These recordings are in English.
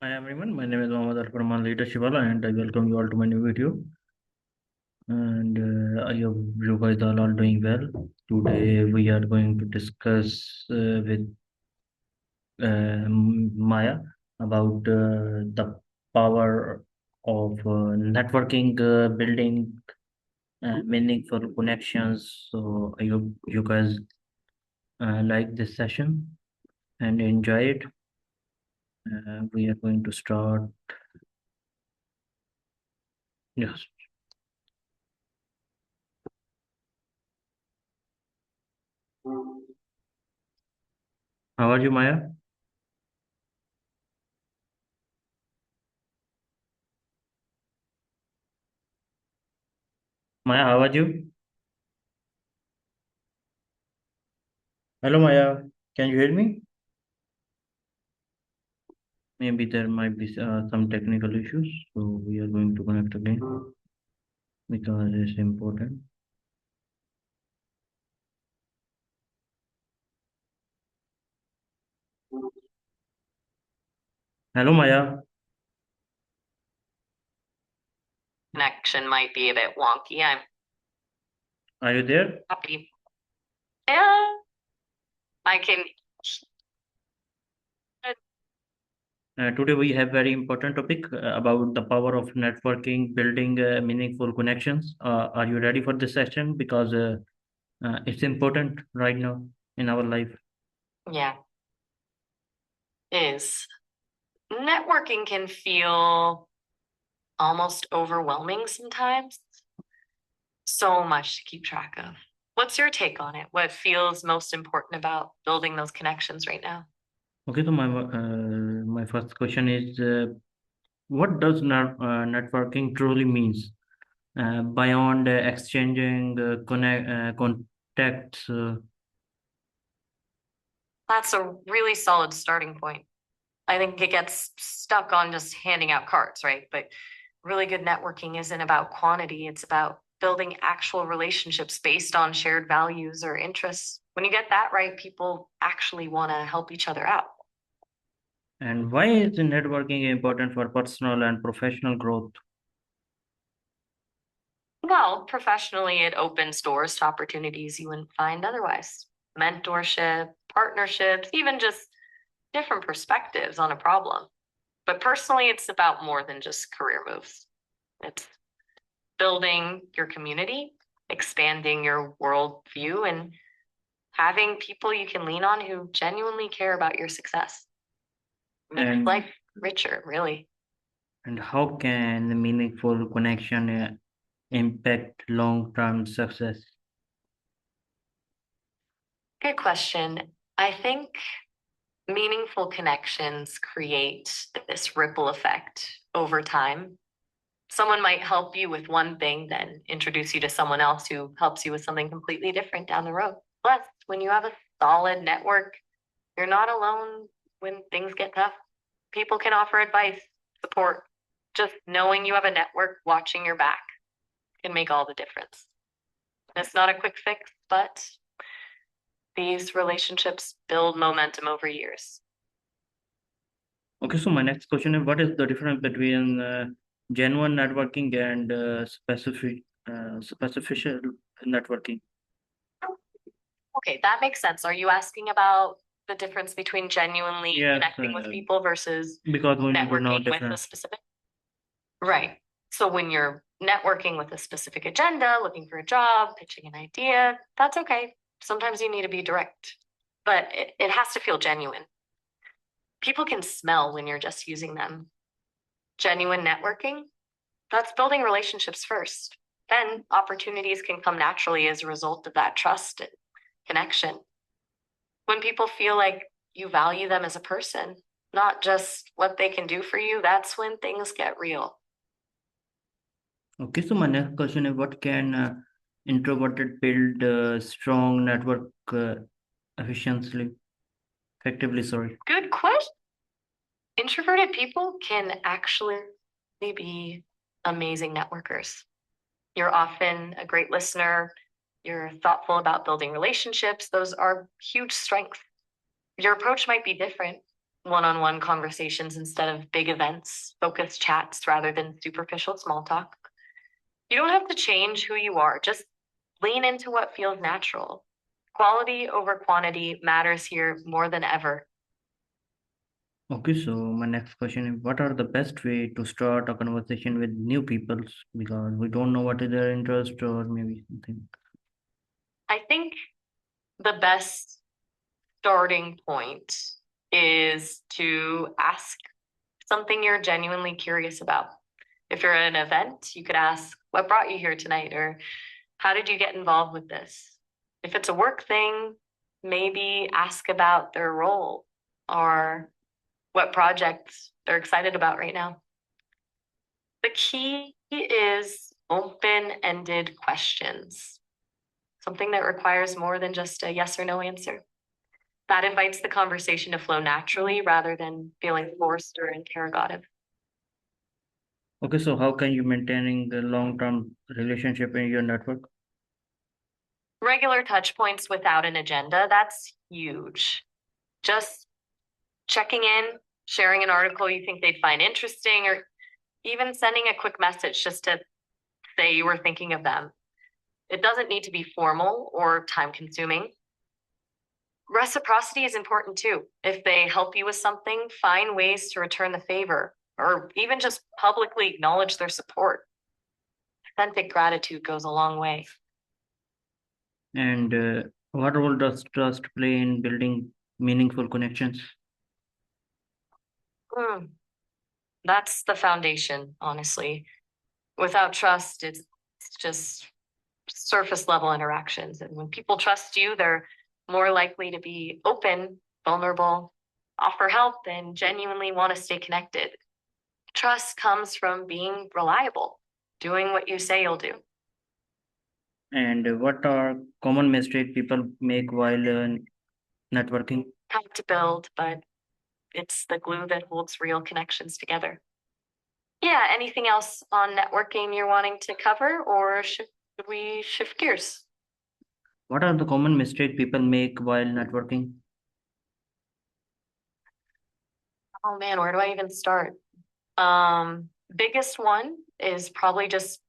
Hi everyone, my name is M.Alfur.leadershipWala and I welcome you all to my new video. And I hope you guys are all doing well. Today we are going to discuss with Maya about the power of networking, building meaningful connections. So I hope you guys like this session and enjoy it. We are going to start. Yes. How are you, Maya? Maya, how are you? Hello, Maya. Can you hear me? Maybe there might be some technical issues, so we are going to connect again because it's important. Hello, Maya. Connection might be a bit wonky. I'm Are you there? happy. Yeah, I can. Today we have very important topic about the power of networking, building meaningful connections. Are you ready for this session? Because it's important right now in our life. Yeah, is networking can feel almost overwhelming sometimes. So much to keep track of. What's your take on it? What feels most important about building those connections right now? Okay, so my first question is, what does networking truly means? Beyond exchanging contacts. That's a really solid starting point. I think it gets stuck on just handing out cards, right? But really good networking isn't about quantity, it's about building actual relationships based on shared values or interests. When you get that right, people actually want to help each other out. And why is networking important for personal and professional growth? Well, professionally, it opens doors to opportunities you wouldn't find otherwise. Mentorship, partnerships, even just different perspectives on a problem. But personally, it's about more than just career moves. It's building your community, expanding your worldview, and having people you can lean on who genuinely care about your success. Makes And life richer, really. and how can meaningful connection impact long-term success? Good question. I think meaningful connections create this ripple effect over time. Someone might help you with one thing, then introduce you to someone else who helps you with something completely different down the road. Plus, when you have a solid network, you're not alone when things get tough. People can offer advice, support. Just knowing you have a network watching your back can make all the difference. It's not a quick fix, but these relationships build momentum over years. Okay, so my next question is, what is the difference between genuine networking and specific networking? Okay, that makes sense. Are you asking about the difference between genuinely Yes, connecting with people versus because we need to know networking with a difference. specific? Right. So when you're networking with a specific agenda, looking for a job, pitching an idea, that's okay. Sometimes you need to be direct, but it has to feel genuine. People can smell when you're just using them. Genuine networking, that's building relationships first. Then opportunities can come naturally as a result of that trust and connection. When people feel like you value them as a person, not just what they can do for you, that's when things get real. Okay, so my next question is, what can introverted build strong network efficiently, effectively? Sorry. Good question. Introverted people can actually be amazing networkers. You're often a great listener. You're thoughtful about building relationships. Those are huge strengths. Your approach might be different. one-on-one conversations instead of big events, focused chats rather than superficial small talk. You don't have to change who you are, just lean into what feels natural. Quality over quantity matters here more than ever. Okay, so my next question is, what are the best way to start a conversation with new people, because we don't know what is their interest or maybe something. I think the best starting point is to ask something you're genuinely curious about. If you're at an event, you could ask, what brought you here tonight? Or how did you get involved with this? If it's a work thing, maybe ask about their role or what projects they're excited about right now. The key is open-ended questions, something that requires more than just a yes or no answer. That invites the conversation to flow naturally rather than feeling forced or interrogative. Okay, so how can you maintaining the long-term relationship in your network? Regular touch points without an agenda, that's huge. Just checking in, sharing an article you think they'd find interesting, or even sending a quick message just to say you were thinking of them. It doesn't need to be formal or time consuming. Reciprocity is important too. If they help you with something, find ways to return the favor or even just publicly acknowledge their support. Authentic gratitude goes a long way. And what role does trust play in building meaningful connections? Hmm, that's the foundation, honestly. Without trust, it's just surface level interactions. And when people trust you, they're more likely to be open, vulnerable, offer help, and genuinely want to stay connected. Trust comes from being reliable, doing what you say you'll do. And what are common mistakes people make while networking? Tough to build, but it's the glue that holds real connections together. Yeah, anything else on networking you're wanting to cover, or should we shift gears? What are the common mistakes people make while networking? Oh man, where do I even start? Biggest one is probably just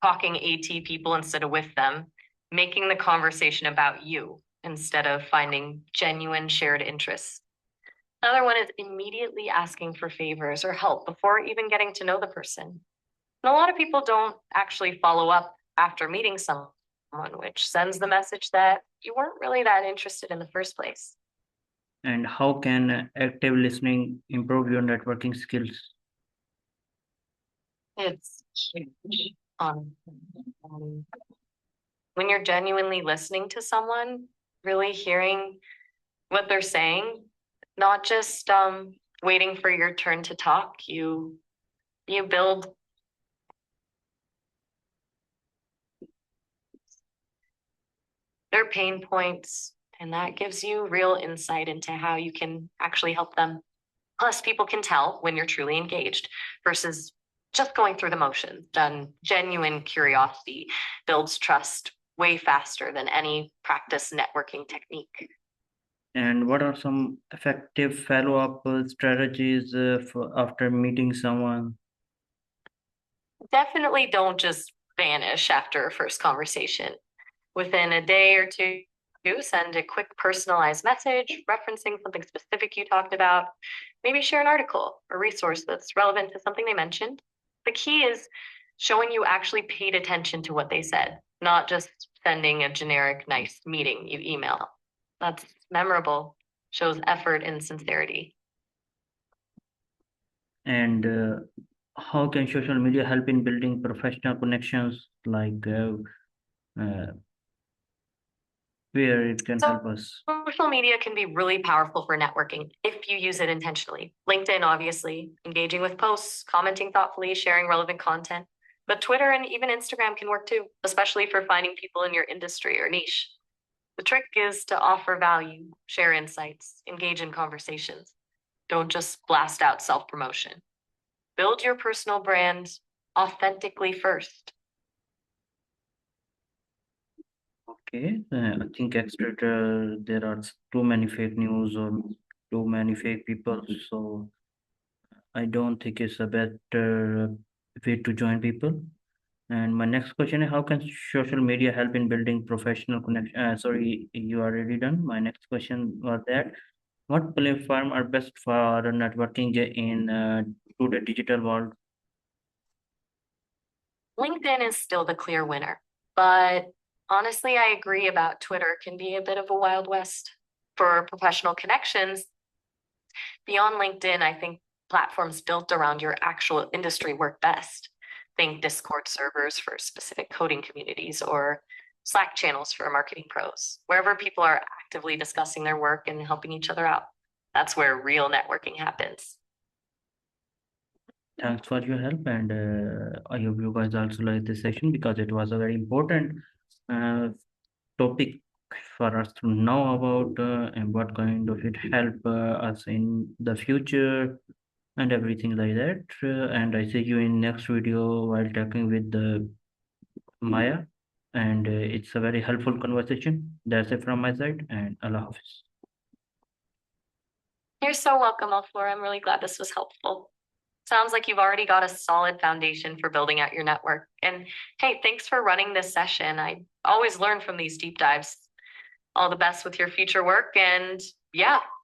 talking AT people instead of with them, making the conversation about you instead of finding genuine shared interests. Another one is immediately asking for favors or help before even getting to know the person. And a lot of people don't actually follow up after meeting someone, which sends the message that you weren't really that interested in the first place. And how can active listening improve your networking skills? It's huge. Um, when you're genuinely listening to someone, really hearing what they're saying, not just waiting for your turn to talk, you build their pain points, and that gives you real insight into how you can actually help them. Plus, people can tell when you're truly engaged versus just going through the motions. Done genuine curiosity builds trust way faster than any practice networking technique. And what are some effective follow-up strategies after meeting someone? Definitely don't just vanish after a first conversation. Within a day or two, send a quick personalized message referencing something specific you talked about. Maybe share an article or resource that's relevant to something they mentioned. The key is showing you actually paid attention to what they said, not just sending a generic nice meeting you email. That's memorable, shows effort and sincerity. And how can social media help in building professional connections, like uh, where it can So help us? social media can be really powerful for networking if you use it intentionally. LinkedIn, obviously, engaging with posts, commenting thoughtfully, sharing relevant content. But Twitter and even Instagram can work too, especially for finding people in your industry or niche. The trick is to offer value, share insights, engage in conversations. Don't just blast out self promotion. Build your personal brand authentically first. Okay, I think extra there are too many fake news or too many fake people. So I don't think it's a better way to join people. And my next question is, how can social media help in building professional connection? Sorry, you already done. My next question was that what platform are best for networking in to the digital world? LinkedIn is still the clear winner, but honestly, I agree about Twitter can be a bit of a wild west. For professional connections, beyond LinkedIn, I think platforms built around your actual industry work best. Think Discord servers for specific coding communities or Slack channels for marketing pros, wherever people are actively discussing their work and helping each other out. That's where real networking happens. Thanks for your help, and I hope you guys also like this session because it was a very important uh, topic for us to know about and what kind of it help us in the future and everything like that. And I see you in next video while talking with Maya, and it's a very helpful conversation. That's it from my side, and Allah Hafiz. You're so welcome, M.Alfur. I'm really glad this was helpful. Sounds like you've already got a solid foundation for building out your network. And hey, thanks for running this session. I always learn from these deep dives. All the best with your future work. And yeah,